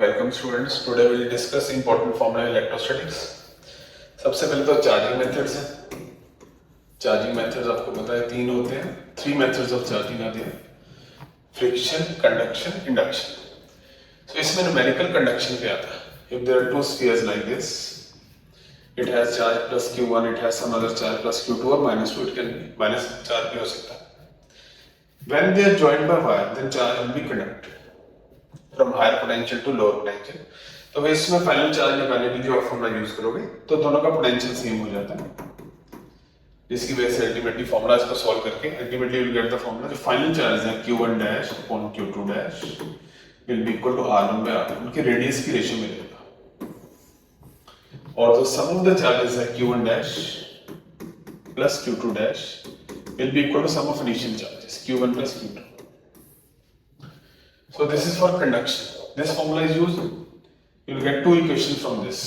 Welcome students, today will discuss important formula electrostatics. सबसे पहले तो चार्जिंग मेथड्स हैं। चार्जिंग मेथड्स आपको पता है तीन होते हैं। थ्री मेथड्स ऑफ चार्जिंग आते हैं: फ्रिक्शन, कंडक्शन, इंडक्शन। तो इसमें न्यूमेरिकल कंडक्शन पे आता है। If there are two spheres like this, it has charge plus q1, it has some other charge plus q2 और -2, it can be minus charge भी हो सकता है। When they are joined by wire, then charge will be conducted from higher potential to lower potential. तो इसमें final charge निकालने के लिए जो फॉर्मूला यूज करोगे तो दोनों का पोटेंशियल सेम हो जाता है, जिसकी वजह से अल्टीमेटली फॉर्मूला इसको सॉल्व करके ultimately will get the formula. जो फाइनल चार्ज है q1 dash upon q2 dash will be equal to r1 by r2, उनके रेडियस की रेशियो में रहेगा। और जो सम ऑफ द चार्जेस है q1 dash plus q2 dash will be equal to sum of initial charges q1 plus q2। So this is for conduction. This formula is used. You will get two equations from this.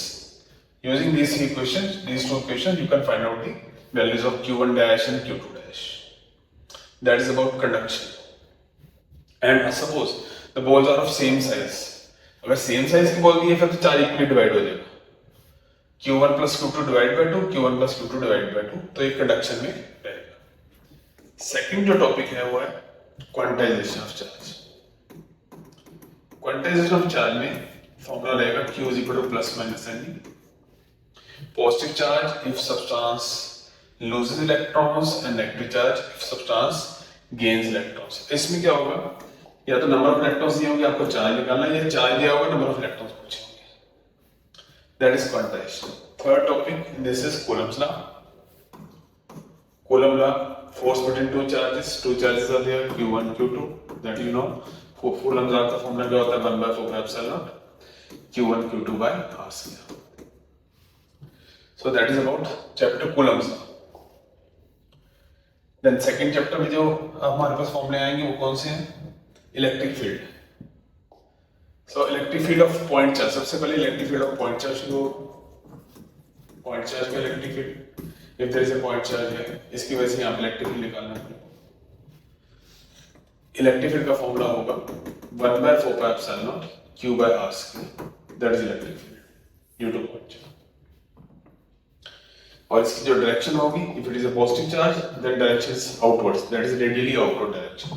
Using these two equations, you can find out the values of q1 dash and q2 dash. That is about conduction. And suppose the balls are of same size. अगर same size की ball दी है फिर तो charge equally divide हो जाएगा। q1 plus q2 divide by 2, q1 plus q2 divide by 2, तो ये conduction में रहेगा। सेकंड जो टॉपिक है वो है quantization of charge. Quantization of charge में फॉर्मूला रहेगा Q is equal to plus minus NE. Positive charge if substance loses electrons and negative charge if substance gains electrons. इसमें क्या होगा, या तो नंबर ऑफ इलेक्ट्रॉन्स दिए होंगे, आपको चार्ज निकालना है, या चार्ज दिया होगा, नंबर ऑफ इलेक्ट्रॉन्स पूछे होंगे। That is quantization. Third topic, this is Coulomb's law. Coulomb law, force between two charges are there, Q1 Q2, that you know. Coulomb's law का फॉर्मूला क्या होता है, 1 by 4 pi epsilon Q1 Q2 by R square. So that is about chapter Coulomb's law. Then second chapter में जो हमारे पास फॉर्मूले आएंगे वो कौन से हैं? Electric field. So electric field of point charge. सबसे पहले electric field of point charge शुरू हो। पॉइंट चार्ज का electric field, if there is a point charge है, इसकी वजह से यहाँ पे इलेक्ट्रिक फील्ड निकालना है। इलेक्ट्रिक फील्ड का फॉर्मूला होगा 1 by 4 pi epsilon Q by R square, that is electric field due to point charge। और इसकी जो डायरेक्शन होगी, if it is a positive charge then direction is outwards, that is radially outward direction,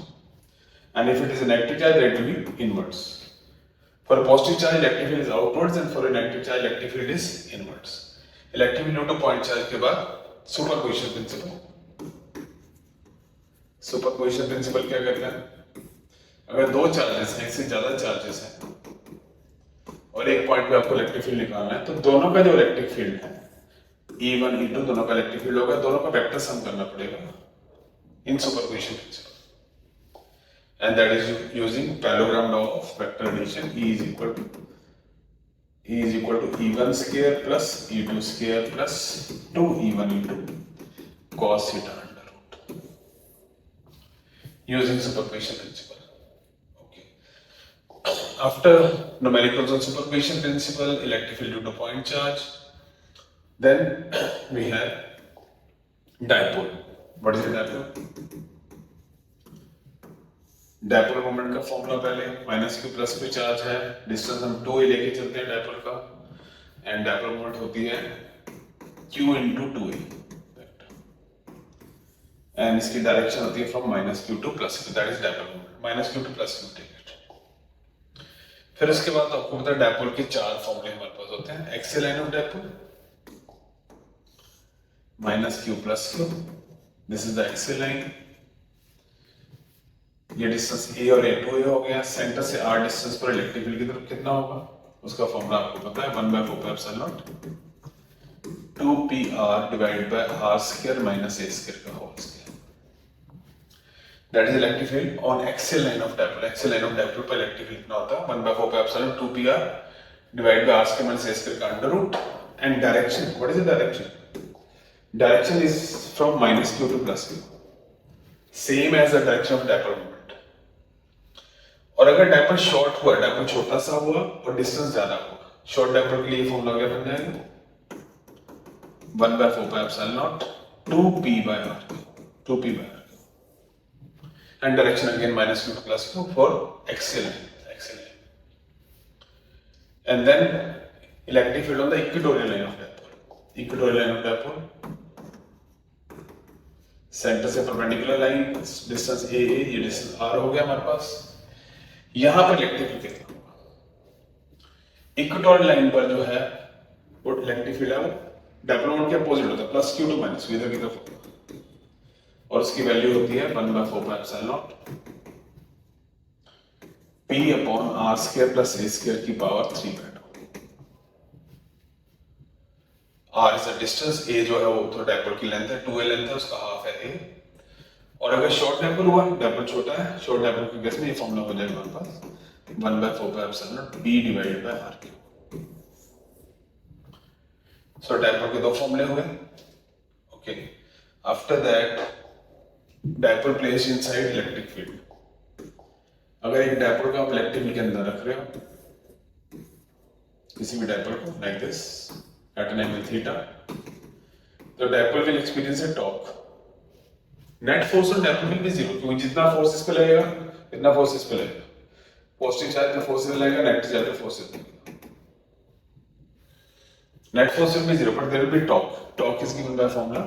and if it is a negative charge that will be inwards। For a positive charge electric field is outwards and for a negative charge electric field is inwards। Electric field due to point charge के बाद superposition principle. Superposition principle क्या करता है, अगर दो charges हैं, एक से ज्यादा चार्जेस हैं और एक पॉइंट पे आपको इलेक्ट्रिक फील्ड निकालना है, तो दोनों का जो इलेक्ट्रिक फील्ड है E1 E2 दोनों का इलेक्ट्रिक फील्ड होगा, दोनों का वेक्टर सम करना पड़ेगा in superposition principle. And that is using parallelogram law of vector addition. E is equal to E1 square plus E2 square plus 2E1 E2 cos theta using superposition principle. Okay. After numericals on superposition principle, electric field due to point charge, then we have dipole. What is a dipole? Dipole moment का formula पहले minus Q plus पे charge है, distance हम 2a लेके चलते हैं dipole का, and dipole moment होती है q into 2a, एंड इसकी डायरेक्शन होती है from minus q to plus q, that is dipole moment, minus q to plus q take it. फिर उसके बाद आपको पता है डायपोल के चार फॉर्मूले हमारे पास होते हैं। Axial line of dipole minus Q plus Q, this is the axial line. ये डिस्टेंस a और a2a हो गया। सेंटर से r डिस्टेंस पर इलेक्ट्रिक फील्ड की तरफ कितना होगा, उसका फॉर्मूला आपको पता है 1 by 4 pi epsilon 2pr divide by r square minus a square का whole square. That is electric field on axial line of dipole। Axial line of dipole पर इलेक्ट्रिक फील्ड कितना होता है, 1 by 4 pi epsilon 2pr divided by r square minus a square का under root। and direction, what is the direction? Direction is from minus q to plus q, same as the direction of dipole moment। और अगर dipole short हुआ, dipole छोटा सा हुआ और distance ज्यादा हुआ, शॉर्ट डायपोल के लिए फॉर्मूला क्या बन जाएगा, 1 by 4 pi epsilon 2p by r, 2p by r, and direction again minus q to plus q for axial line। and then electric field on the equatorial line of dipole. Equatorial line of dipole, centre से perpendicular line, distance ए, ये distance are हो गया हमारे पास। यहां पर electric field कितना होगा? Equatorial line पर जो है वो इलेक्ट्रिक फील्ड है वो डायपोल मोमेंट के अपोजिट होता है, plus q to minus q, इधर की तरफ होता है, और उसकी वैल्यू होती है 1/4πε0 p/r² + a² की power 3/2। r is the distance, a जो है वो तो डायपोल की लेंथ है, 2a लेंथ है, उसका हाफ है a। और अगर शॉर्ट डायपोल हुआ, डायपोल छोटा है, शॉर्ट डायपोल के केस में ये फॉर्मूला हो जाएगा हमारे पास 1/4πε0 p/r³। सो डायपोल के दो फॉर्मूले हुए। Okay, after that dipole placed inside electric field. अगर एक डायपोल को आप इलेक्ट्रिक फील्ड के अंदर रख रहे हो, किसी भी डायपोल को like this at an angle theta, तो dipole will experience a torque. Net force on dipole will be zero, क्योंकि जितना फोर्स इस पे लगेगा इतना फोर्स इस पे लगेगा, पॉजिटिव चार्ज पे फोर्स लगेगा, नेगेटिव चार्ज पे फोर्स लगेगा। Net force will be zero, but there will be torque. Torque is given by formula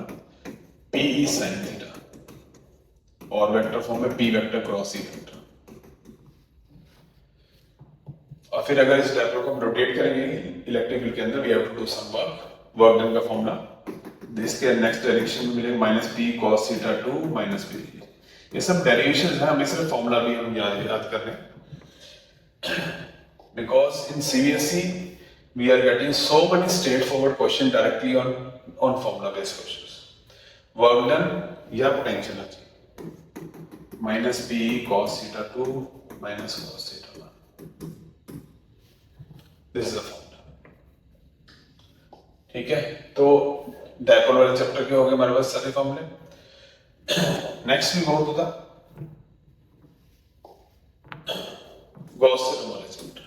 P E sin theta, और वेक्टर फॉर्म में P vector cross E vector. और फिर अगर इस डायपोल को हम रोटेट करेंगे इलेक्ट्रिक फील्ड के अंदर, we have to do some work done का फॉर्मूला इसके नेक्स्ट डायरेक्शन में मिलेगा -p cos θ2 -p। ये सब डेरिवेशंस है, हमें सिर्फ फॉर्मूला भी हम याद कर रहे हैं, because in CBSE we are getting so many straightforward question directly on formula based questions. Work done या पोटेंशियल है -p cos θ2 - cos θ1। This is the formula. ठीक है, तो डायपोल वाले चैप्टर के हो गए हमारे पास सारे फॉर्मूले। नेक्स्ट भी बहुत होता गॉस थ्योरम वाले चैप्टर।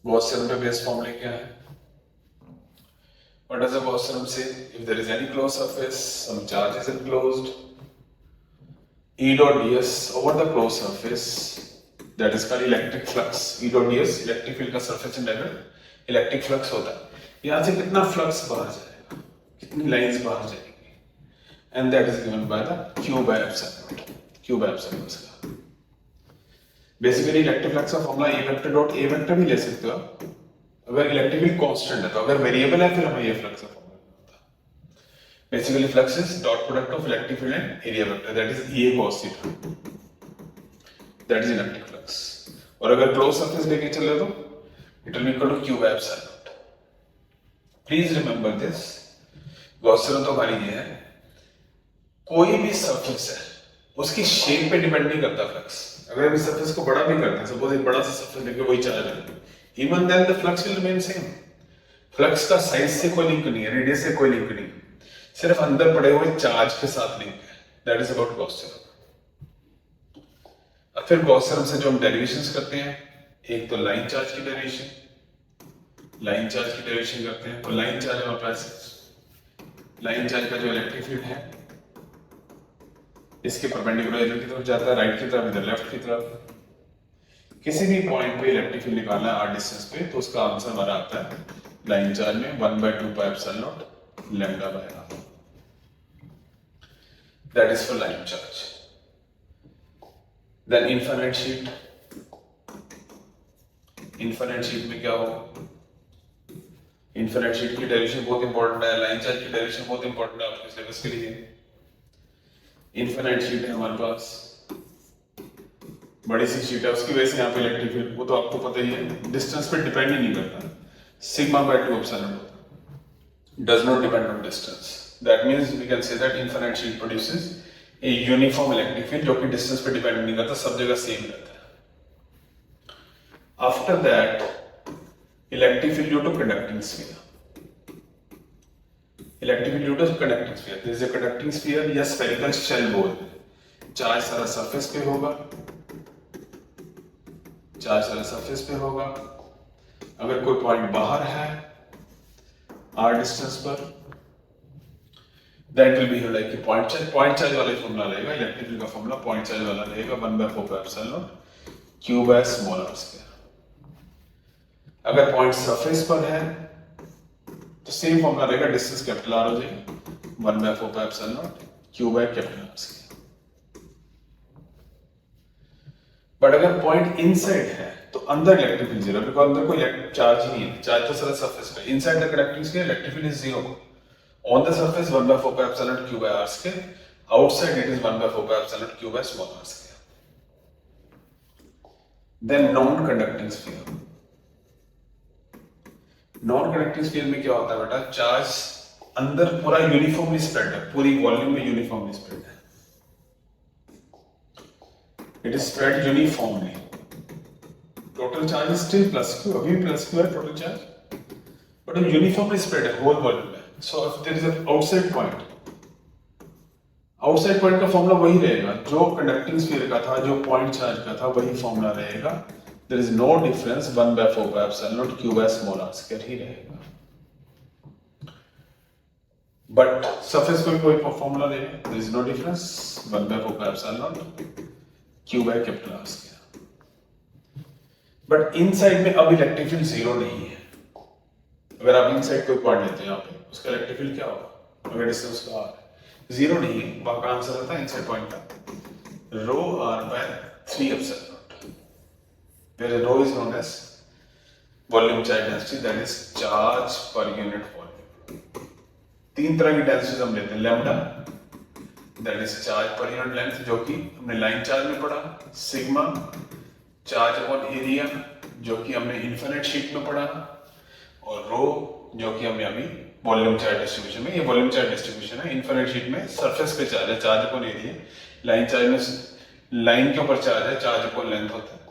गॉस थ्योरम पे बेस फॉर्मूले क्या है? What does the Gauss theorem say? If there is any closed surface, some charge is enclosed, E dot ds over the closed surface, that is called electric flux. E dot ds electric field का surface integral electric flux होता है। यहां से कितना flux बाहर जाएगा, कितनी lines बाहर जाएंगी, and that is given by the q/ε0। q/ε0 का बेसिकली इलेक्ट्रिक फ्लक्स का formula E vector dot A vector भी ले सकते हो अगर इलेक्ट्रिक फील्ड कांस्टेंट है, तो अगर वेरिएबल है फिर हमें ये फ्लक्स का फॉर्मूला होता है। Basically flux is dot product of electric field and area vector, that is E cos θ, that is electric flux. और अगर क्लोज सरफेस लेके चले तो it will equal to q/ε0। Please remember this, Gauss theorem तो हमारी ये है, कोई भी सरफेस है उसकी शेप पे डिपेंड नहीं करता फ्लक्स। अगर हम इस सरफेस को बड़ा भी करते हैं, सपोज एक बड़ा सा सरफेस लेके वही चार्ज है, even then the flux will remain same. Flux का साइज से कोई लिंक नहीं है, रेडियस से कोई लिंक नहीं, सिर्फ अंदर पड़े हुए चार्ज के साथ लिंक है। That is about Gauss theorem. अब फिर गॉस थ्योरम से जो हम डेरिवेशंस करते हैं, एक तो लाइन चार्ज की डेरिवेशन, लाइन चार्ज की डेरिवेशन करते हैं। तो लाइन चार्ज हमारे पास, लाइन चार्ज का जो इलेक्ट्रिक फील्ड है इसके परपेंडिकुलर इधर की तरफ जाता है, राइट की तरफ, इधर लेफ्ट की तरफ। किसी भी पॉइंट पे इलेक्ट्रिक फील्ड निकालना है r डिस्टेंस पे, तो उसका आंसर हमारा आता है लाइन चार्ज में 1/2πε0 λ/r। That is for line charge. Then infinite sheet, infinite sheet में क्या होगा? इनफाइनाइट शीट की डेरिवेशन बहुत इंपॉर्टेंट है, लाइन चार्ज की डेरिवेशन बहुत इंपॉर्टेंट है आपके सिलेबस के लिए। इनफाइनाइट शीट है हमारे पास, बड़ी सी शीट है, उसकी वजह से यहाँ पे इलेक्ट्रिक फील्ड, वो तो आपको पता ही है, डिस्टेंस पे डिपेंड ही नहीं करता, σ/2 एप्सिलॉन होता है, does not depend on distance. That means we can say that infinite sheet produces a uniform electric field जो कि डिस्टेंस पे डिपेंड नहीं करता, सब जगह सेम रहता है। After that electric field due to conducting sphere, electric field due to conducting sphere, this is a conducting sphere या स्फेरिकल शेल बोल, चार्ज सारा सरफेस पे होगा, चार्ज सारा सरफेस पे होगा। अगर कोई पॉइंट बाहर है r डिस्टेंस पर, that will be like point charge वाला फॉर्मूला रहेगा, इलेक्ट्रिक फील्ड का फॉर्मूला पॉइंट चार्ज वाला रहेगा 1/4πε0 q/r²। अगर पॉइंट सरफेस पर है तो सेम फॉर्मूला रहेगा, डिस्टेंस कैपिटल आर हो जाएगी 1/4πε0 Q by capital R square. But अगर पॉइंट इनसाइड है तो अंदर इलेक्ट्रिक फील्ड जीरो, बिकॉज अंदर कोई चार्ज ही नहीं है, चार्ज तो सारा सरफेस पे। Inside the conducting sphere electric field is zero, on the surface 1/4πε0 q by r square, outside it is 1/4πε0 q by small r square. Then non-conducting sphere, non-conducting sphere में क्या होता है बेटा, चार्ज अंदर पूरा यूनिफॉर्मली स्प्रेड है, पूरी volume में यूनिफॉर्मली स्प्रेड है, it is spread uniformly, total charge is still plus q, अभी प्लस क्यू है टोटल चार्ज, बट वो यूनिफॉर्मली स्प्रेड है होल वॉल्यूम में। So if there is a outside point, outside point का formula वही रहेगा जो कंडक्टिंग स्फीयर का था, जो पॉइंट चार्ज का था, वही फॉर्मूला रहेगा। There is no difference, 1/4πε0 q by small r square ही रहेगा, बट सरफेस पे कोई फॉर्मूला रहेगा, there is no difference, 1/4πε0 q by capital r square। But inside में अब इलेक्ट्रिक फील्ड जीरो नहीं है। अगर आप इनसाइड कोई पॉइंट लेते हैं यहाँ पे, उसका इलेक्ट्रिक फील्ड क्या होगा, अगर डिस्टेंस का r है, जीरो नहीं है, वहां का आंसर आता है इनसाइड पॉइंट का रो r by 3/0, where row is known as volume charge density, that is charge per unit volume। तीन तरह की डेंसिटी हम लेते हैं, lambda that is charge per unit length, जो कि हमने लाइन चार्ज में पढ़ा, सिग्मा चार्ज अपॉन एरिया, जो कि हमने इनफिनिट शीट में पढ़ा, और रो जो कि हमने अभी वॉल्यूम चार्ज डिस्ट्रीब्यूशन में, ये वॉल्यूम चार्ज डिस्ट्रीब्यूशन है, इनफिनिट शीट में सरफेस पे चार्ज है, charge upon area, line charge में लाइन के ऊपर चार्ज है, चार्ज अपॉन लेंथ होता है।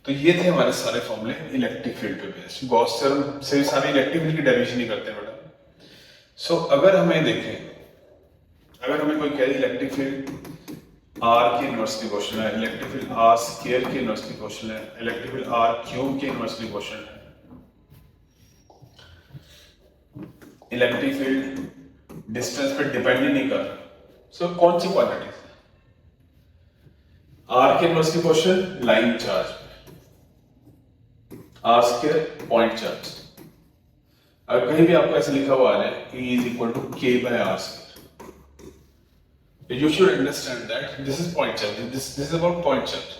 तो ये थे हमारे सारे फॉर्मूले इलेक्ट्रिक फील्ड पे बेस्ड। गॉस थ्योरम से सारे इलेक्ट्रिक फील्ड की डेरिवेशन ही करते हैं बेटा। सो अगर हमें देखें, अगर हमें कोई कहे इलेक्ट्रिक फील्ड आर के इनवर्सली क्वेश्चन है, इलेक्ट्रिक फील्ड आर स्क्वायर के इनवर्सली क्वेश्चन है, इलेक्ट्रिक फील्ड आर क्यूब के इनवर्सली क्वेश्चन है, इलेक्ट्रिक फील्ड डिस्टेंस पे डिपेंड ही नहीं कर, सो कौन सी क्वांटिटी है? आर के inversely question line charge, r square point charge. अगर कहीं भी आपको ऐसे लिखा हुआ है E is equal to K by R square, you should understand that this is point charge, this is about point charge।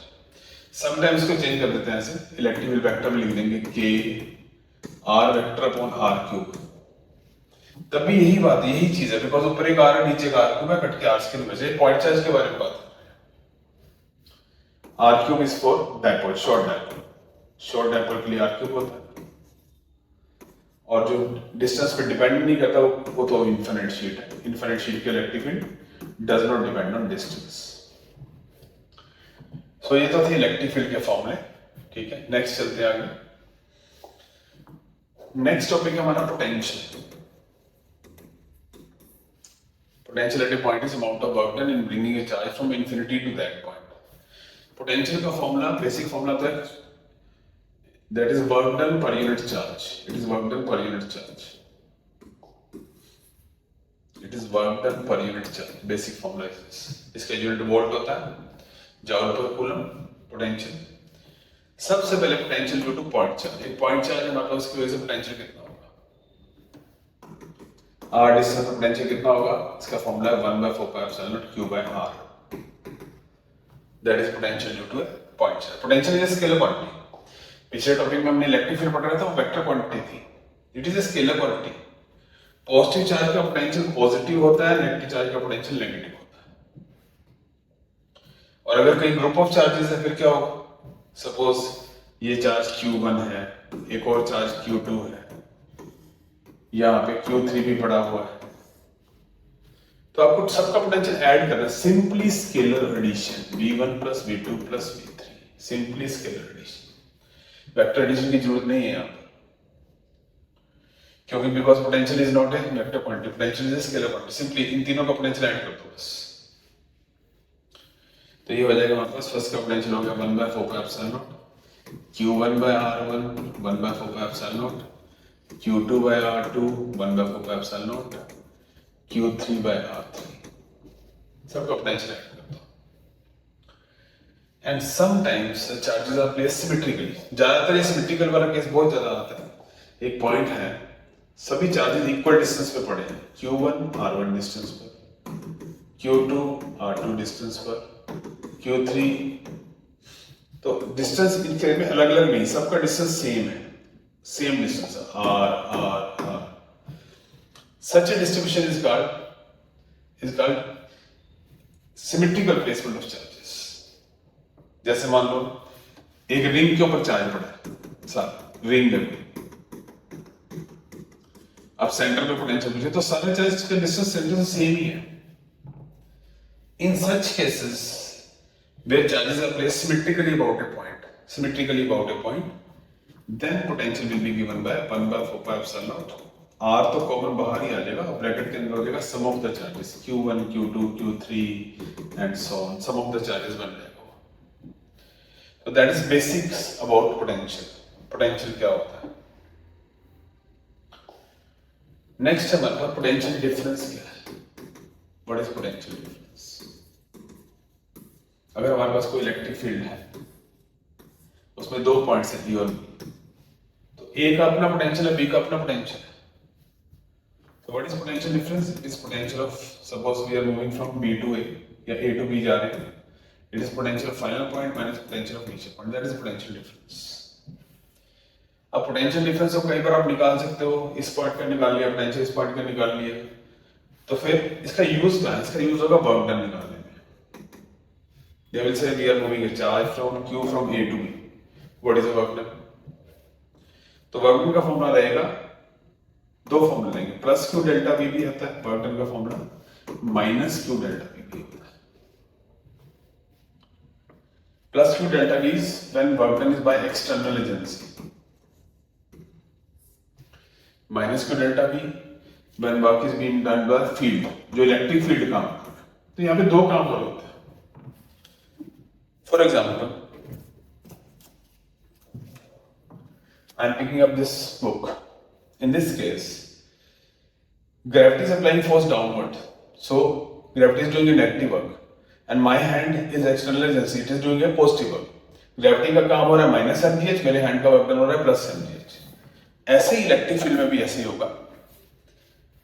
sometimes इसको चेंज कर देते हैं, ऐसे इलेक्ट्रिक फील्ड वेक्टर में लिख देंगे K R vector upon R cube, तब भी यही बात, यही चीज है, बिकॉज ऊपर एक R है, नीचे का R क्यूब है, कट के R स्क्वायर में से पॉइंट चार्ज के बारे में बात है। R cube is for dipole, short dipole, short dipole के लिए R क्यूब होता है, और जो डिस्टेंस पे डिपेंड नहीं करता वो तो इनफिनिट शीट है, इनफिनिट शीट के electric field does not depend on distance. So ये तो थे इलेक्ट्रिक फील्ड के फॉर्मूले, ठीक है। नेक्स्ट चलते हैं आगे। नेक्स्ट टॉपिक है हमारा potential. Potential at a point is amount of work done in bringing a charge from infinity to that point. Potential का फॉर्मूला, बेसिक फॉर्मूला तो है, that is work done per unit charge, it is work done per unit charge, it is work done per unit charge, basic formula is this। इसका unit volt होता है, joule पर coulomb. Potential, सबसे पहले potential due two point charge, एक point charge हमारे पास, उसकी वजह से पोटेंशियल कितना होगा, r डिस्टेंस पर पोटेंशियल कितना होगा, इसका फॉर्मूला है 1/4πε0 q by r, that is potential due two point charge. Potential is scalar quantity, पिछले टॉपिक में हमने इलेक्ट्रिक फील्ड पढ़ रहा था, वो वेक्टर क्वांटिटी थी, it is a scalar quantity. Positive charge का पोटेंशियल पॉजिटिव होता है, नेगेटिव चार्ज का पोटेंशियल नेगेटिव होता है। और अगर कहीं ग्रुप ऑफ चार्जेस है फिर क्या होगा, सपोज ये चार्ज Q1 है, एक और चार्ज Q2 है, यहाँ पे Q3 भी पड़ा हुआ है, तो आपको सबका पोटेंशियल ऐड करना है, simply scalar addition, V1 plus V2 plus V3, simply scalar addition, vector addition की जरूरत नहीं है यहाँ पर, क्योंकि because potential is not a vector quantity, potential is a scalar quantity, simply इन तीनों का पोटेंशियल ऐड कर दो बस। तो ये हो जाएगा हमारे पास, फर्स्ट का पोटेंशियल हो गया 1/4πε0 Q1 by R1 1/4πε0 Q2 by R2 1/4πε0 Q3 by R3, सबका पोटेंशियल ऐड कर दो। And sometimes charges are placed symmetrically. ज्यादातर ये सिमेट्रिकल वाला केस बहुत ज्यादा आता है। एक पॉइंट है, सभी चार्जेस इक्वल डिस्टेंस पे पड़े हैं, Q1 R1 डिस्टेंस पर, Q2 R2 डिस्टेंस पर, Q3, तो डिस्टेंस इनके में अलग अलग नहीं, सबका डिस्टेंस सेम है, same distance R। Such a distribution is called symmetrical placement of charges। जैसे मान लो एक रिंग के ऊपर चार्ज पड़ा है, सारा रिंग में अब सेंटर पे पोटेंशियल पूछे तो सारे चार्ज का डिस्टेंस सेंटर से सेम ही है। In such cases where charges are placed symmetrically about a point, then potential will be given by 1/4π0। R तो कॉमन बाहर ही आ जाएगा, ब्रैकेट के अंदर हो जाएगा sum of the charges Q1 Q2 Q3 and so on, sum of the charges बन जाएगा। तो that is basics about potential. Potential क्या होता है? नेक्स्ट हमारे पास पोटेंशियल डिफरेंस क्या है। What is potential difference? अगर हमारे पास कोई इलेक्ट्रिक फील्ड है, उसमें दो पॉइंट्स है E और B, तो A का अपना पोटेंशियल है, B का अपना पोटेंशियल है। So what is potential difference? It is potential of, suppose we are moving from B to A या A to B जा रहे हैं, it is potential of final point minus potential of initial point, that is potential difference। अब potential difference को कई बार आप निकाल सकते हो, इस पॉइंट का निकाल लिया potential, इस पॉइंट का निकाल लिया, तो फिर इसका यूज क्या है? इसका यूज होगा वर्क डन निकालने में। They will say we are moving a charge from Q from A to B, what is the work done? तो वर्क डन का फॉर्मूला रहेगा, दो फॉर्मूला लेंगे, प्लस क्यू डेल्टा वी भी आता है वर्क डन का formula, minus Q delta we भी होता है। Plus Q delta we is when work done is by external agency, minus Q delta we when work is being done by field, जो electric field काम कर रहा है। तो यहाँ पे दो काम हो रहे होते हैं। For example, I am picking up this book. In this case, gravity is applying force downward, so gravity is doing a negative work, and my hand is external agency, it is doing a positive work। Gravity का काम हो रहा है minus mgh, मेरे hand का work done हो रहा है प्लस mgh। ऐसे ही इलेक्ट्रिक फील्ड में भी ऐसे ही होगा।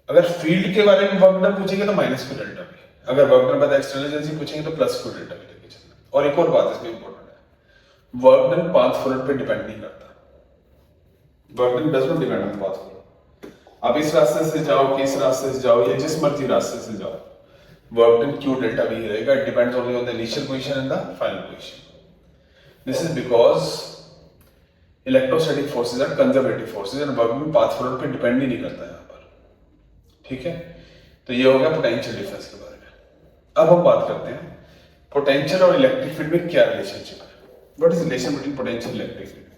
अगर फील्ड के बारे में वर्क डन पूछेंगे तो माइनस क्यू डेल्टा वी, अगर work done by external agency पूछेंगे तो प्लस क्यू डेल्टा वी लेके चलना। और एक और बात इसमें इंपॉर्टेंट है, वर्क डन पाथ फॉरवर्ड पे डिपेंड नहीं करता। Work done does not depend on path forward. आप इस रास्ते से जाओ कि इस रास्ते से जाओ या जिस मर्जी रास्ते से जाओ, work done Q delta V रहेगा। It depends only on the initial position and the final position. This is because electrostatic forces are conservative forces and work done path forward पे डिपेंड ही नहीं करता यहाँ पर। ठीक है, तो ये हो गया पोटेंशियल डिफरेंस के बारे में। अब हम बात करते हैं पोटेंशियल और इलेक्ट्रिक फील्ड में क्या रिलेशनशिप है। What is relation between potential and electric field?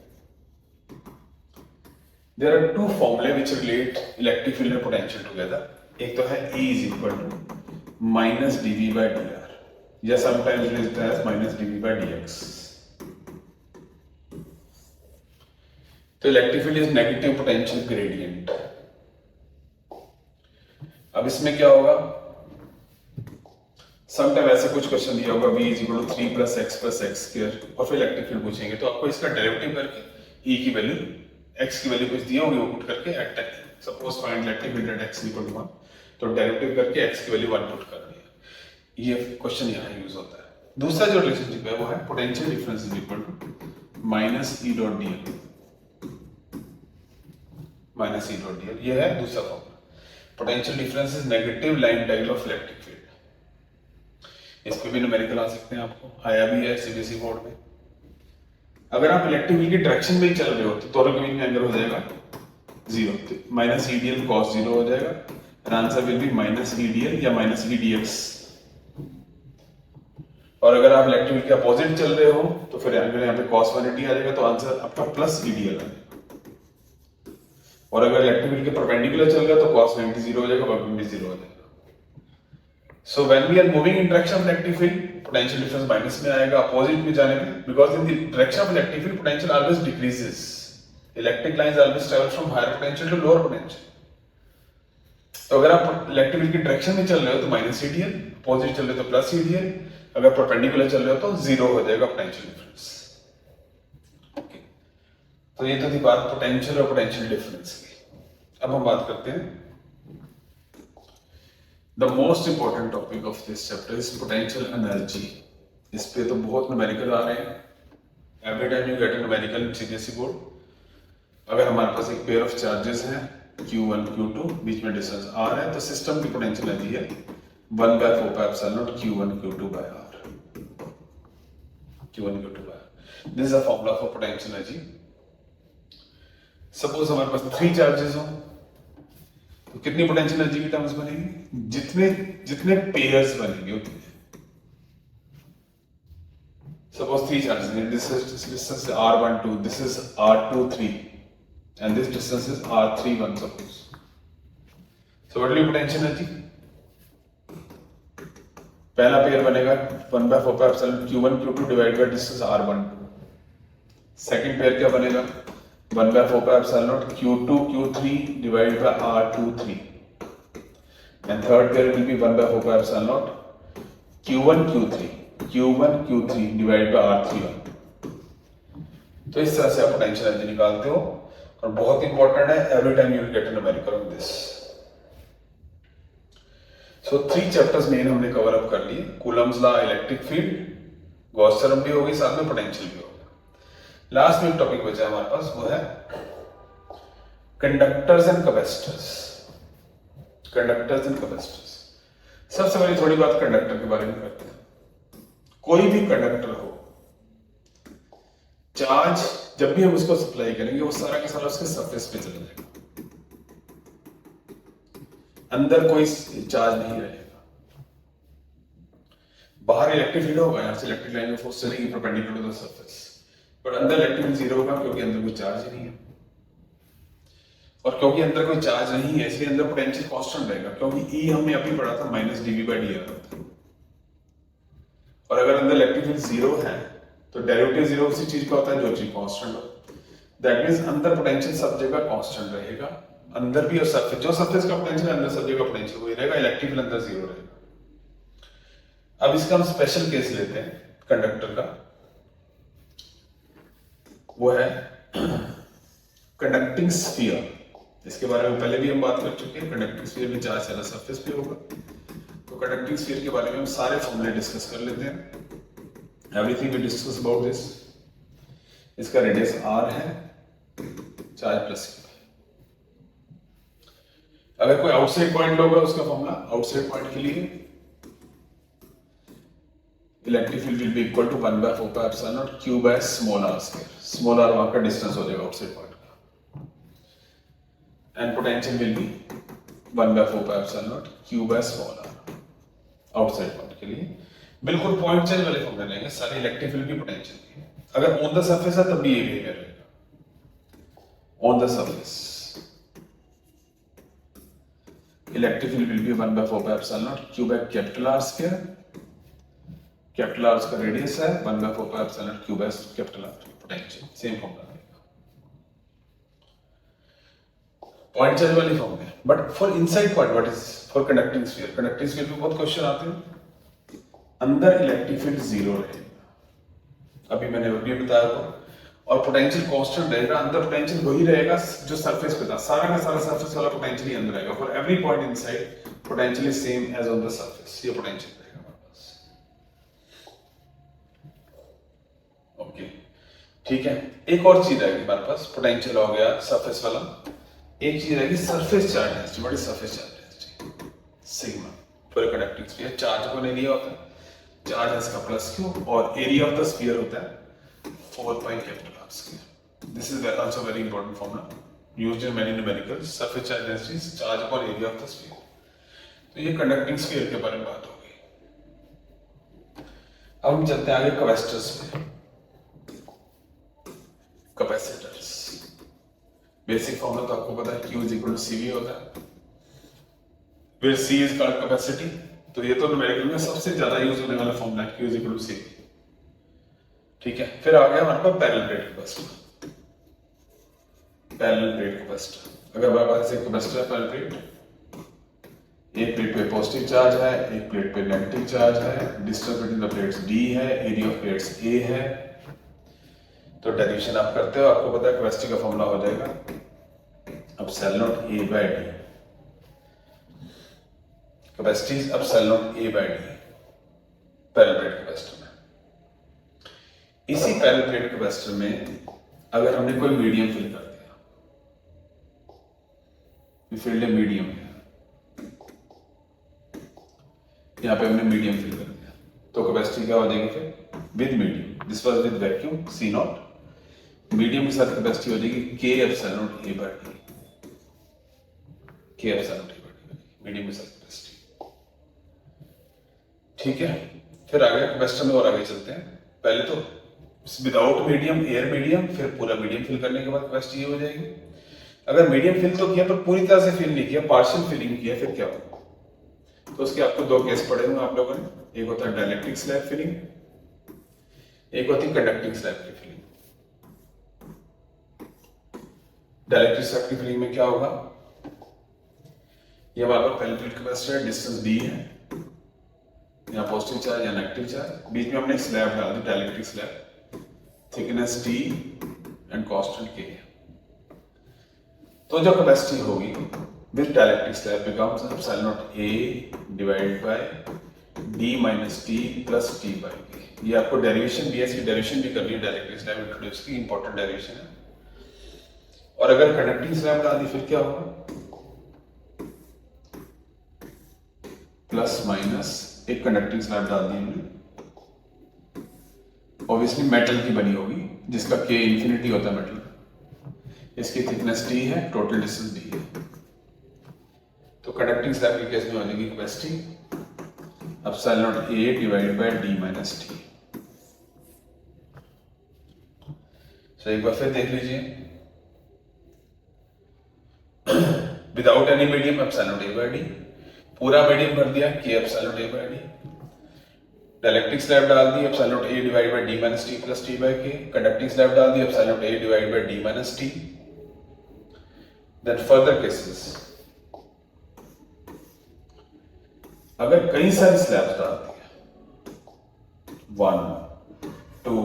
There are two formulae which relate electric field and potential together। एक तो है E is equal to minus dV by dr, या sometimes written as minus dV by dx। तो electric field is negative potential gradient. अब इसमें क्या होगा, sometime ऐसा कुछ क्वेश्चन दिया होगा V is equal to 3 plus x square, और फिर इलेक्ट्रिक फील्ड पूछेंगे तो आपको इसका डेरिवेटिव करके E की वैल्यू x की वैल्यू कुछ दी होगी वो पुट करके at suppose find electric field at x equal to 1, तो डेरिवेटिव करके x की वैल्यू 1 पुट कर दिया। ये क्वेश्चन यहाँ यूज होता है। दूसरा जो रिलेशनशिप है वो है potential difference is equal to minus E dot dl, minus E dot dl। ये है दूसरा फॉर्मूला। Potential difference is negative line integral of electric field. इस पे भी न्यूमेरिकल आ सकते हैं, आपको आया भी है सीबीएसई बोर्ड में। अगर आप इलेक्ट्रिक फील्ड की डायरेक्शन में ही चल रहे हो तो दोनों के बीच में एंगल हो जाएगा 0, माइनस ई डीएल कॉस 0 हो जाएगा। Answer will be minus E DL या माइनस ई डीएक्स। और अगर आप इलेक्ट्रिक फील्ड के अपोजिट चल रहे हो तो फिर एंगल यहाँ पे cos 180 आ जाएगा, तो आंसर आपका प्लस ई डीएल आ जाएगा। और अगर इलेक्ट्रिक फील्ड के परपेंडिकुलर चल रहा है तो cos 90 0 हो जाएगा, वर्क डन भी 0 हो जाएगा। So when we are moving in direction of electric field, potential difference minus में आएगा अपोजिट में जाने पे, because in the direction of electric field potential always decreases। Electric lines always travel from higher potential to lower potential। तो अगर आप electric field की direction में चल रहे हो तो माइनस ईडीएल, अपोजिट चल रहे हो तो प्लस ईडीएल। अगर परपेंडिकुलर चल रहे हो तो जीरो हो जाएगा पोटेंशियल डिफरेंस। तो ये तो थी बात पोटेंशियल और पोटेंशियल डिफरेंस की। अब हम बात करते हैं the most important topic of this chapter is potential energy. इस पे तो बहुत न्यूमेरिकल आ रहे हैं, every time you get a numerical in CBSE board. अगर हमारे पास एक पेयर ऑफ चार्जेस हैं Q1 Q2, बीच में डिस्टेंस R है, तो सिस्टम की पोटेंशियल एनर्जी है 1/4πε0 Q1 Q2 by R। Q1 Q2 by R, this is a formula for potential energy. Suppose हमारे पास 3 चार्जेस हो तो कितनी पोटेंशियल एनर्जी की टर्म्स बनेगी? जितने जितने पेयर्स बनेंगे उतने। Suppose 3 charges, this distance is R12, this is R23, and this distance is R31, suppose. So what will be potential energy? पहला पेयर बनेगा 1/4πε Q1 Q2 divide by distance R12। Second pair क्या बनेगा? 1/4πε Q2 Q3 divide by R23, and third pair will be 1/4πε Q1 Q3 divide by R31। तो इस तरह से आप potential energy निकालते हो, और बहुत इंपॉर्टेंट है, every time you will get an numerical on this. So 3 chapters main हमने कवर अप कर लिए। Coulomb's law, electric field, Gauss theorem भी होगी, साथ में पोटेंशियल भी होगा। लास्ट में एक टॉपिक बचा हमारे पास, वो है conductors and capacitors. Conductors and capacitors. सबसे पहले थोड़ी बात कंडक्टर के बारे में करते हैं। कोई भी कंडक्टर हो, चार्ज जब भी हम उसको सप्लाई करेंगे वो सारा का सारा उसके सरफेस पे चला जाएगा, अंदर कोई चार्ज नहीं रहेगा। बाहर इलेक्ट्रिक फील्ड होगा, यहां से इलेक्ट्रिक लाइन ऑफ फोर्स चलेगी परपेंडिकुलर टू द सरफेस, पर अंदर इलेक्ट्रिक फील्ड जीरो होगा क्योंकि अंदर कोई चार्ज ही नहीं है। और क्योंकि अंदर कोई चार्ज नहीं है इसलिए अंदर पोटेंशियल कांस्टेंट रहेगा, क्योंकि E हमने अभी पढ़ा था -dV/dr। और अगर अंदर इलेक्ट्रिक फील्ड जीरो है तो डेरिवेटिव जीरो उसी चीज का होता है जो चीज कांस्टेंट हो। दैट मींस अंदर पोटेंशियल सब जगह कांस्टेंट रहेगा, अंदर भी और सरफेस, जो सरफेस का पोटेंशियल अंदर सब जगह पोटेंशियल वही रहेगा, इलेक्ट्रिक फील्ड अंदर जीरो रहेगा। अब इसका हम स्पेशल केस लेते हैं कंडक्टर का, वो है कंडक्टिंग स्फीयर। इसके बारे में पहले भी हम बात कर चुके हैं। कंडक्टिंग स्फीयर में चार्ज सारा सरफेस पे होगा, तो कंडक्टिंग स्फीयर के बारे में हम सारे फॉर्मूले डिस्कस कर लेते हैं। Everything we discuss about this. इसका रेडियस R है, चार्ज प्लस Q। अगर कोई आउटसाइड पॉइंट होगा उसका फॉर्मूला, आउटसाइड पॉइंट के लिए electric field will be equal to 1/4πε0 Q/r²। Small r वहां का डिस्टेंस हो जाएगा आउटसाइड पॉइंट का, and potential will be 1/4πε0 Q/r outside point के लिए। बिल्कुल पॉइंट चार्ज वाले फॉर्मूले लेंगे, सारे इलेक्ट्रिक फील्ड की पोटेंशियल की। अगर ऑन द सरफेस है तब भी ये बिहेवियर रहेगा। On the surface electric field will be 1/4πε0 Q/R²। Capital R उसका रेडियस है, 1/4πε0 Q/R पोटेंशियल, सेम फॉर्मूला रहेगा। पॉइंट चार्ज वाली फॉर्मूला है, but for inside point what is for conducting sphere? Conducting sphere में बहुत क्वेश्चन आते हैं। अंदर इलेक्ट्रिक फील्ड जीरो रहेगा, अभी मैंने अभी बताया था, और पोटेंशियल कांस्टेंट रहेगा। अंदर पोटेंशियल वही रहेगा जो सरफेस पे था, सारा का सारा सरफेस वाला पोटेंशियल ही अंदर रहेगा। For every point inside potential is same as on the surface, ये पोटेंशियल रहेगा हमारे पास। ओके, ठीक है। एक और चीज रहेगी हमारे पास, पोटेंशियल हो गया सरफेस वाला, एक चीज रहेगी surface charge density. What is surface charge density? Sigma for conducting sphere. Charge को एरिया होता है, चार्ज है इसका प्लस Q, और एरिया ऑफ द स्फीयर होता है 4πR²। This is also very important formula used in many numericals. Surface charge density is charge upon area of the sphere. तो ये कंडक्टिंग स्फीयर के बारे में बात हो गई। अब हम चलते हैं आगे कैपेसिटर्स पे। कैपेसिटर्स बेसिक फॉर्मूला तो आपको पता है, Q = CV होता है, फिर C इज कॉल्ड कैपेसिटी। तो ये तो न्यूमेरिकल में सबसे ज्यादा यूज होने वाला फॉर्मूला है, Q = CV। ठीक है, फिर आ गया हमारे पास parallel plate capacitor. Parallel plate capacitor, अगर हमारे पास एक कैपेसिटर है पैरेलल प्लेट, एक प्लेट पे पॉजिटिव चार्ज है, एक प्लेट पे नेगेटिव चार्ज है, distance between the plates d है, एरिया ऑफ प्लेट्स a है। तो डेरिवेशन आप करते हो, आपको पता है कैपेसिटी का फॉर्मूला हो जाएगा epsilon naught a by d। Capacity is epsilon naught a by d parallel plate capacitor में। इसी पैरेलल प्लेट कैपेसिटर में अगर हमने कोई मीडियम फिल कर दिया, फील्ड मीडियम, यहाँ पे हमने मीडियम फिल कर दिया, तो कैपेसिटी क्या हो जाएगी फिर with medium, this was with vacuum C naught, medium के साथ कैपेसिटी हो जाएगी K epsilon naught A by D, K epsilon naught A by D, medium के साथ कैपेसिटी। ठीक है, फिर आगे कैपेसिटर में और आगे चलते हैं। पहले तो विदाउट मीडियम, एयर मीडियम, फिर पूरा मीडियम फिल करने के बाद कैपेसिटी ये हो जाएगी। अगर मीडियम फिल तो किया पर पूरी तरह से फिल नहीं किया, पार्शियल फिलिंग किया, फिर क्या होगा? तो उसके आपको दो केस पढ़े हुए आप लोगों ने, एक होता है डाइलेक्ट्रिक स्लैब फिलिंग, एक होती है कंडक्टिंग स्लैब की फिलिंग। डाइलेक्ट्रिक स्लैब की फिलिंग में क्या होगा, ये हमारे पास पैरेलल प्लेट कैपेसिटर है, डिस्टेंस d है, यहाँ पॉजिटिव चार्ज या नेगेटिव चार्ज, बीच में हमने स्लैब डाल दी dielectric slab, thickness t and constant k। तो जो कैपेसिटी होगी with dielectric slab becomes epsilon naught a divided by d minus t plus t by k। ये आपको डेरिवेशन भी है, इसकी डेरिवेशन भी करनी है, डाइलेक्ट्रिक स्लैब इंट्रोड्यूस की इंपॉर्टेंट डेरिवेशन है। और अगर कंडक्टिंग स्लैब डाल दी फिर क्या होगा, प्लस माइनस एक कंडक्टिंग स्लैब डाल दी हमने, ऑब्वियसली मेटल की बनी होगी जिसका k इंफिनिटी होता है मेटल, इसकी थिकनेस t है, टोटल डिस्टेंस d है। तो कंडक्टिंग स्लैब के केस में हो जाएगी capacity epsilon naught a divided by d minus t। तो एक बार फिर देख लीजिए, without any medium epsilon naught a by d, पूरा मीडियम कर दिया k epsilon naught a by d, dielectric slab डाल दी epsilon naught a divided by d minus t plus t by k, conducting slab डाल दी epsilon naught a divided by d minus t। Then further cases, अगर कई सारी slabs डाल दिया 1 2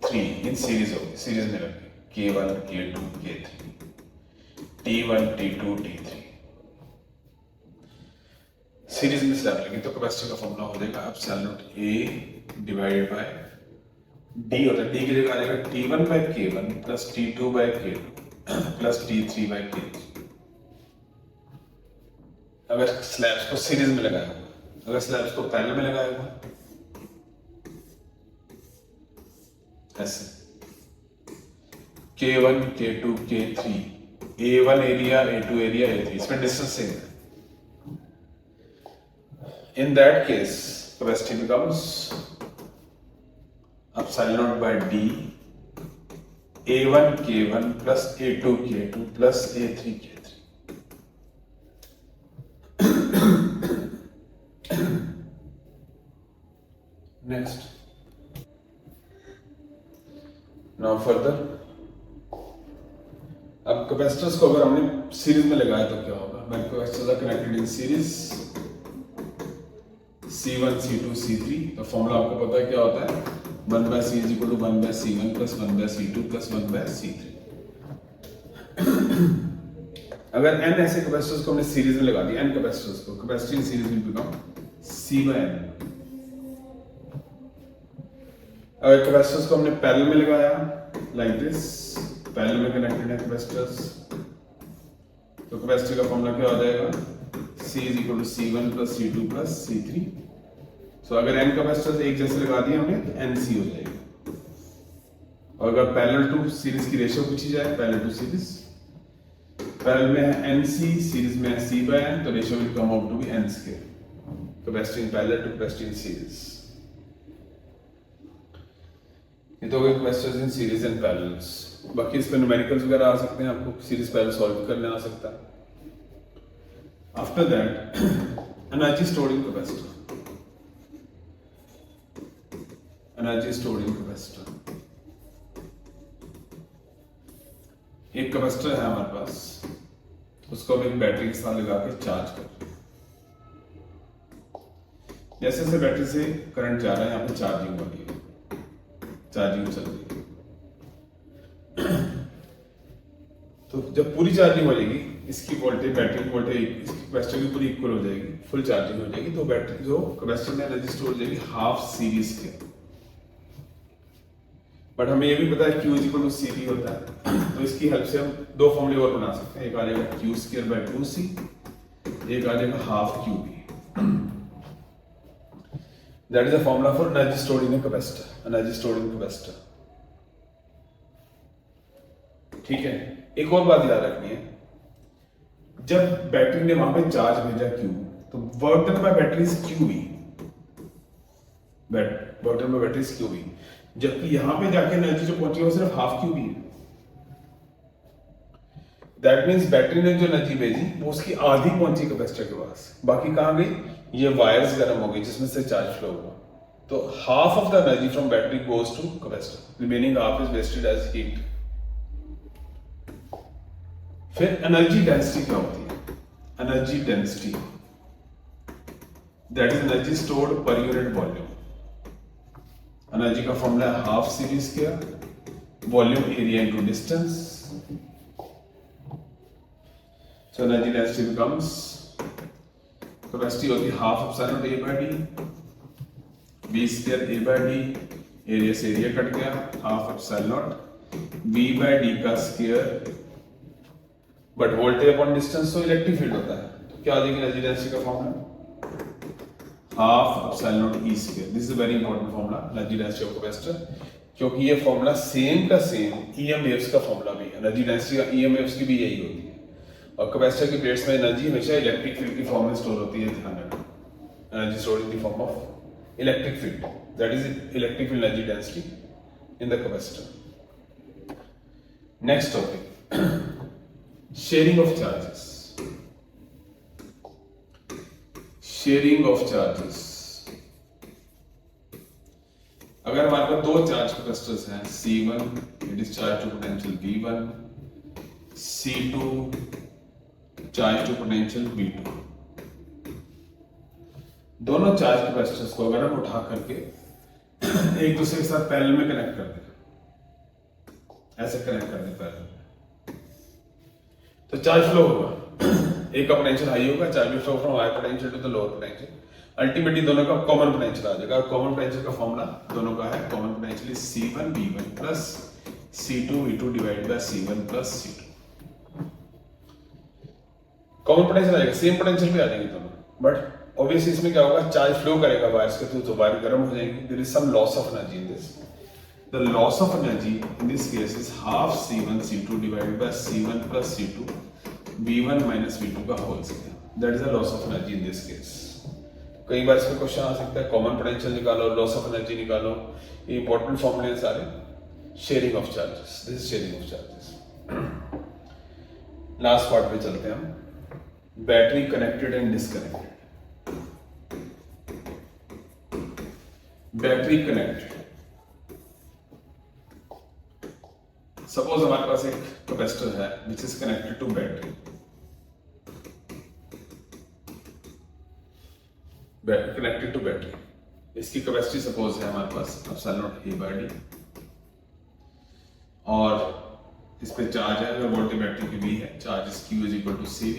3 in series होगी, सीरीज में लगे k1 k2 k3 t1 t2 t3 series में स्लैब लगी, तो कैपेसिटी का फॉर्मूला हो जाएगा epsilon naught a divided by d होता है, d की जगह आ जाएगा t1 by k1 plus t2 by k2 plus t3 by k3। अगर स्लैब्स को सीरीज में लगाया होगा, अगर स्लैब्स को पैरेलल में लगाया होगा ऐसे k1 k2 k3, a1 area a2 area a3, इसमें डिस्टेंस सेम है। In that case, capacity becomes epsilon naught by d a1 k1 plus a2 k2 plus a3 k3। Next, now further, अब capacitors को अगर हमने series में लगाया तो क्या होगा, when capacitors are connected in series C1 C2 C3, तो फॉर्मूला आपको पता है क्या होता है, 1 by C is equal to 1 by C1 plus 1 by C2 plus 1 by C3। अगर n ऐसे कैपेसिटर्स को हमने सीरीज में लगा दिया, n कैपेसिटर्स को, capacity in series will become C by n। अगर कैपेसिटर्स को हमने पैरेलल में लगाया लाइक दिस, पैरेलल में कनेक्टेड है कैपेसिटर्स, तो कैपेसिटी का फॉर्मूला क्या हो जाएगा, C is equal to C1 plus C2 plus C3। तो अगर n कैपेसिटर्स एक जैसे लगा दिए हमने तो NC हो जाएगा। और अगर पैरेलल टू सीरीज की रेशियो पूछी जाए, पैरेलल टू सीरीज, पैरेलल में है NC, सीरीज में है C by N, तो ratio will come out to be N square, capacity in parallel to capacity in series. ये तो हो गए capacitors in series and parallels. बाकी इस पे न्यूमेरिकल्स वगैरह आ सकते हैं, आपको सीरीज पैरेलल सॉल्व करना आ सकता है। After that, energy stored in capacitor, energy stored in capacitor। एक कैपेसिटर है हमारे पास, उसको हम एक बैटरी के साथ लगा के चार्ज कर रहे हैं। जैसे जैसे बैटरी से करंट जा रहा है यहाँ पे चार्जिंग हो रही है, चार्जिंग चल रही है। तो जब पूरी चार्जिंग हो जाएगी, इसकी वोल्टेज, बैटरी की वोल्टेज इसकी कैपेसिटर की पूरी इक्वल हो जाएगी, फुल चार्जिंग हो जाएगी, तो बैटरी जो कैपेसिटर में एनर्जी स्टोर हो जाएगी हाफ सीवी स्क्वायर। बट हमें ये भी पता है Q इक्वल टू CV होता है, तो इसकी हेल्प से हम दो फॉर्मूले और बना सकते हैं। एक आ जाएगा Q स्क्वायर बाय 2C, एक आ जाएगा half QB। That is a formula for energy stored in a capacitor, energy stored in capacitor. ठीक है, एक और बात याद रखनी है, जब बैटरी ने वहां पे चार्ज भेजा Q, तो work done by battery is QB, work done by battery is QB, जबकि यहां पे जाके एनर्जी जो पहुंची वो सिर्फ हाफ QB है। दैट मींस बैटरी ने जो एनर्जी भेजी वो उसकी आधी पहुंची कैपेसिटर के पास, बाकी कहां गई, ये वायर्स गर्म हो गई जिसमें से चार्ज फ्लो हुआ। तो half of the energy from battery goes to capacitor, remaining half is wasted as heat. फिर एनर्जी डेंसिटी क्या होती है? Energy density that is energy stored per unit volume. Energy का फॉर्मूला है half CV square, volume area into distance. So energy density becomes, capacity होती है half epsilon naught A by D, V square A by D, area से area cut गया, half epsilon not V by D का square, but voltage upon distance तो electric field होता है, तो क्या आ जाएगी एनर्जी डेंसिटी का formula, half epsilon not E square. This is a very important formula energy density of capacitor, क्योंकि ये फॉर्मूला सेम का सेम EMFs का फॉर्मूला भी है। एनर्जी डेंसिटी का EMFs की भी यही होती है, और कैपेसिटर की प्लेट्स में एनर्जी हमेशा इलेक्ट्रिक फील्ड की फॉर्म में स्टोर होती है, ध्यान रखना। Energy stored in the form of electric field, that is electric field energy density in the capacitor. Next topic, sharing of charges. Sharing of charges, अगर हमारे पास दो चार्ज कैपेसिटर्स हैं, C1 it is charge to potential V1, C2 charge to potential V2। दोनों charge capacitors को अगर हम उठा करके एक दूसरे के साथ पैरेलल में कनेक्ट कर दें, ऐसे कनेक्ट कर दें पैरेलल में, तो चार्ज फ्लो होगा, एक का पोटेंशियल हाई होगा, चार्ज भी flow from high potential to the lower potential, ultimately दोनों का कॉमन पोटेंशियल आ जाएगा। और कॉमन पोटेंशियल का फॉर्मूला दोनों का है, common potential is C1 V1 plus C2 V2 divide by C1 plus C2। Common potential आएगा, सेम पोटेंशियल भी आ जाएंगे दोनों, बट ऑब्वियसली इसमें क्या होगा, चार्ज फ्लो करेगा वायर्स के थ्रू, तो वायर गर्म हो जाएंगी। There is some loss of energy in this, the loss of energy in this case is half C1 C2 divided by C1 plus C2 V1 minus V2 का whole square, that is the loss of energy in this case. कई बार इसमें question आ सकता है, common potential निकालो, loss of energy निकालो, ये इंपॉर्टेंट फॉर्मूले सारे। Sharing of charges, this is sharing of charges. Last part पे चलते हैं हम, battery connected and disconnected. Battery connected, suppose हमारे पास एक कैपेसिटर है which is connected to battery, connected to battery, इसकी कैपेसिटी सपोज है हमारे पास epsilon naught A by D, और इस पे चार्ज है, अगर वोल्टेज बैटरी की भी है, charge is Q is equal to CV,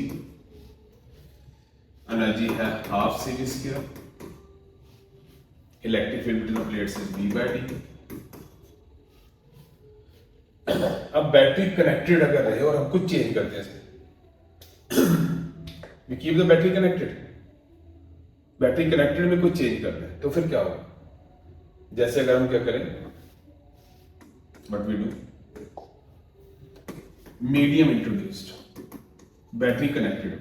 energy है half CV square, electric field between the plates is V by D। अब बैटरी कनेक्टेड अगर रहे और हम कुछ चेंज करते हैं, we keep the battery connected, battery connected में कुछ चेंज करते हैं, तो फिर क्या होगा, जैसे अगर हम क्या करें, what we do, medium introduced, battery connected,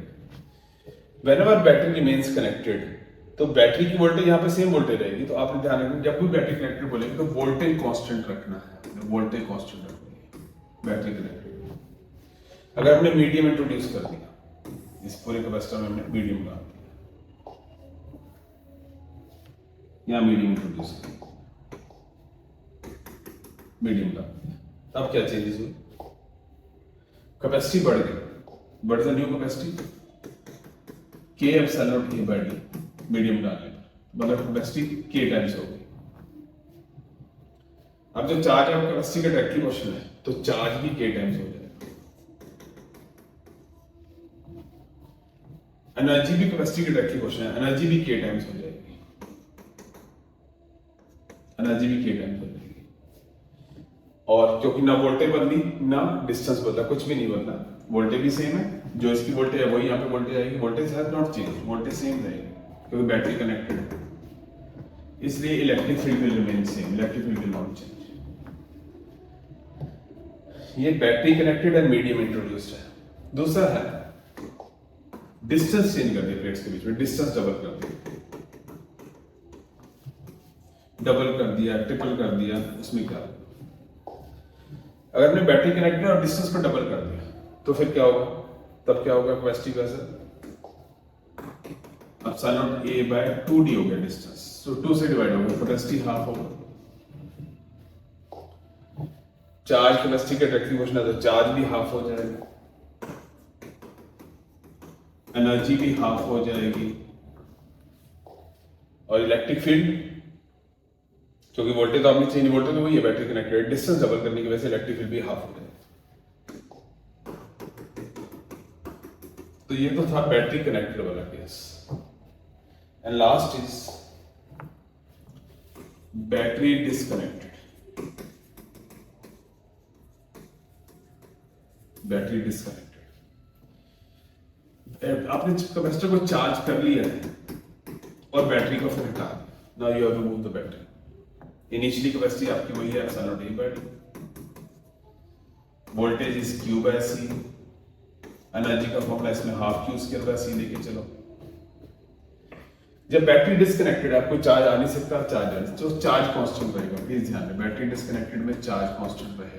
whenever battery remains connected, तो बैटरी की वोल्टेज यहाँ पे सेम वोल्टेज रहेगी। तो आपने ध्यान रखना, जब भी बैटरी कनेक्टेड बोलेंगे तो वोल्टेज कांस्टेंट रखना है, वोल्टेज कांस्टेंट रखनी है बैटरी कनेक्टेड। अगर हमने मीडियम इंट्रोड्यूस कर दिया, इस पूरे कैपेसिटर में हमने मीडियम डाल दिया, यहाँ मीडियम इंट्रोड्यूस किया, मीडियम डाल दिया, तब क्या चेंजेस हुए, कैपेसिटी बढ़ गई, बढ़ the new capacity K epsilon naught A by D medium डालने पर, मतलब कैपेसिटी के टाइम्स होगी। अब जो चार्ज और कैपेसिटी का डायरेक्टली क्वेश्चन है तो चार्ज भी के टाइम्स हो जाएगा, एनर्जी भी कैपेसिटी का डायरेक्टली क्वेश्चन है, एनर्जी भी के टाइम्स हो जाएगी, एनर्जी भी के टाइम्स हो जाएगी। और क्योंकि ना वोल्टेज बदली ना डिस्टेंस बदला, कुछ भी नहीं बदला, वोल्टेज भी सेम है, जो इसकी वोल्टेज है वही यहाँ पे वोल्टेज आएगी, voltage has not change, voltage same रहेगी क्योंकि बैटरी कनेक्टेड है, इसलिए electric field will remain same, electric field will not change. ये battery connected and medium introduced है। दूसरा है डिस्टेंस चेंज कर दिया प्लेट्स के बीच में, डिस्टेंस डबल कर दिया, डबल कर दिया, ट्रिपल कर दिया, उसमें क्या होगा? अगर हमने बैटरी कनेक्टेड और डिस्टेंस को डबल कर दिया तो फिर क्या होगा? तब क्या होगा कैपेसिटी का असर? एप्सिलॉन A by 2d हो गया डिस्टेंस, तो 2 से डिवाइड हो गया, कैपेसिटी हाफ होगा। चार्ज कैपेसिटी का डायरेक्टली क्वेश्चन है तो चार्ज भी हाफ हो जाएगा, एनर्जी भी हाफ हो जाएगी, और इलेक्ट्रिक फील्ड क्योंकि वोल्टेज तो आपने चेंज, वोल्टेज तो वही है, बैटरी कनेक्टेड, डिस्टेंस डबल करने की वजह से इलेक्ट्रिक फील्ड भी हाफ हो जाएगा। तो ये तो था बैटरी कनेक्टेड वाला केस। And last is battery disconnected. Battery disconnected, आपने कैपेसिटर को चार्ज कर लिया है और बैटरी को फिर हटा दिया, now you have to remove the battery. Initially capacity आपकी वही है epsilon A by 2, voltage is Q by C, energy का फॉर्मूला इसमें half Q square by C लेके चलो। जब बैटरी डिस्कनेक्टेड है, आपको चार्ज आ नहीं सकता, चार्ज आ नहीं, तो चार्ज कांस्टेंट रहेगा, प्लीज ध्यान दें, बैटरी डिस्कनेक्टेड में चार्ज कांस्टेंट रहेगा,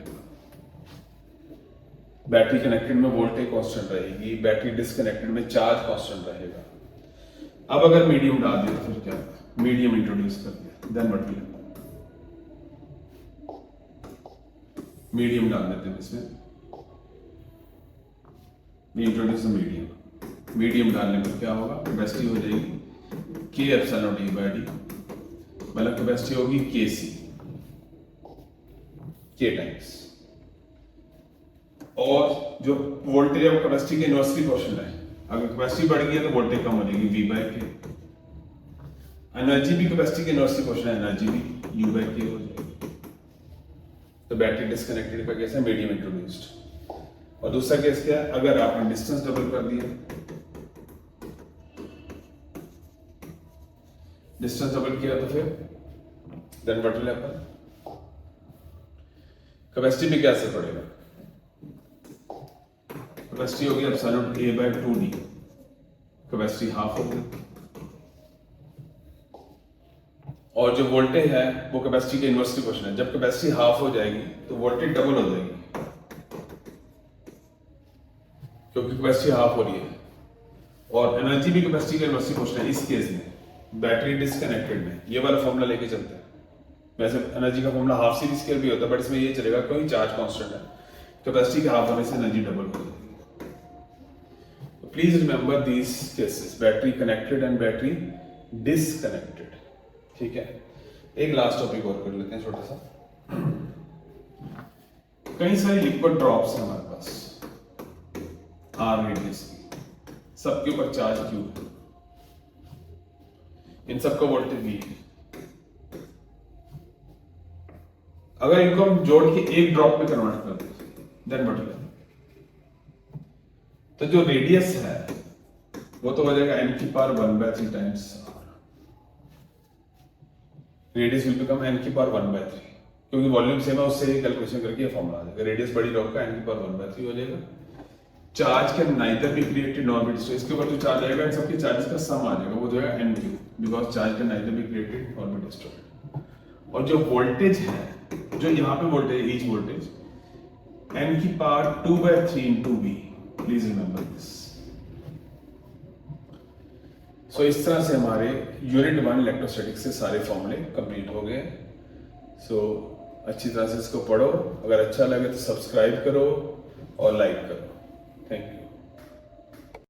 बैटरी कनेक्टेड में वोल्टेज कांस्टेंट रहेगी, बैटरी डिस्कनेक्टेड में चार्ज कांस्टेंट रहेगा। अब अगर मीडियम डाल दिया तो फिर क्या होगा? मीडियम इंट्रोड्यूस कर दिया, then what will happen? Medium डाल देते हैं इसमें, we introduce the medium, medium डालने पर क्या होगा? कैपेसिटी हो जाएगी K epsilon D by D, मतलब कैपेसिटी होगी KC, K टाइम्स, और जो वोल्टेज है वो कैपेसिटी के इनवर्सली प्रोपोर्शनल है, अगर कैपेसिटी बढ़ गई है तो वोल्टेज कम हो जाएगी V by K, एनर्जी भी कैपेसिटी के इनवर्सली प्रोपोर्शनल है, एनर्जी भी U by K हो जाएगी। तो बैटरी डिस्कनेक्टेड का केस है मीडियम इंट्रोड्यूस्ड। और दूसरा केस क्या है? अगर आपने डिस्टेंस डबल कर दिया, डिस्टेंस डबल किया तो फिर then what will happen? Capacity पे क्या असर पड़ेगा? कैपेसिटी होगी epsilon A by 2d, capacity half होगी, और जो वोल्टेज है वो कैपेसिटी के इनवर्सली प्रोपोर्शनल है। जब कैपेसिटी हाफ हो जाएगी तो वोल्टेज डबल हो जाएगी, क्योंकि कैपेसिटी हाफ हो रही है, और एनर्जी भी कैपेसिटी के इनवर्सली प्रोपोर्शनल है। इस केस में बैटरी डिस्कनेक्टेड में ये वाला फॉर्मूला लेके चलते हैं। वैसे एनर्जी का फॉर्मूला हाफ C स्क्वायर भी होता है, बट इसमें ये चलेगा क्योंकि चार्ज कांस्टेंट है, कैपेसिटी के हाफ होने से एनर्जी डबल हो जाएगी। Please remember these cases, battery connected and battery disconnected. ठीक है, एक लास्ट टॉपिक और कर लेते हैं छोटा सा। कई सारी लिक्विड ड्रॉप्स हैं हमारे पास R रेडियस की, सबके ऊपर चार्ज Q है, इन सबका वोल्टेज V है। अगर इनको हम जोड़ के एक ड्रॉप में कन्वर्ट कर दें देन व्हाट विल हैपन? तो जो रेडियस है वो तो हो जाएगा n⁻⁴ times R, radius will become n⁻⁴, क्योंकि वॉल्यूम सेम है, उससे ही कैलकुलेशन करके ये फॉर्मूला आ जाएगा, रेडियस बड़ी रॉक का n⁻⁴ हो जाएगा। Charge can neither be created nor be destroyed, इसके ऊपर जो चार्ज आएगा इन सबके चार्जेस का सम आ जाएगा, वो जो है n3, because charge can neither be created nor be destroyed. और जो वोल्टेज है, जो यहाँ पे voltage, each voltage n⁻⁴ into V, please remember this. So इस तरह से हमारे यूनिट 1 इलेक्ट्रोस्टैटिक्स से सारे फॉर्मूले कंप्लीट हो गए। सो अच्छी तरह से इसको पढ़ो, अगर अच्छा लगे तो सब्सक्राइब करो और लाइक करो। Thank you.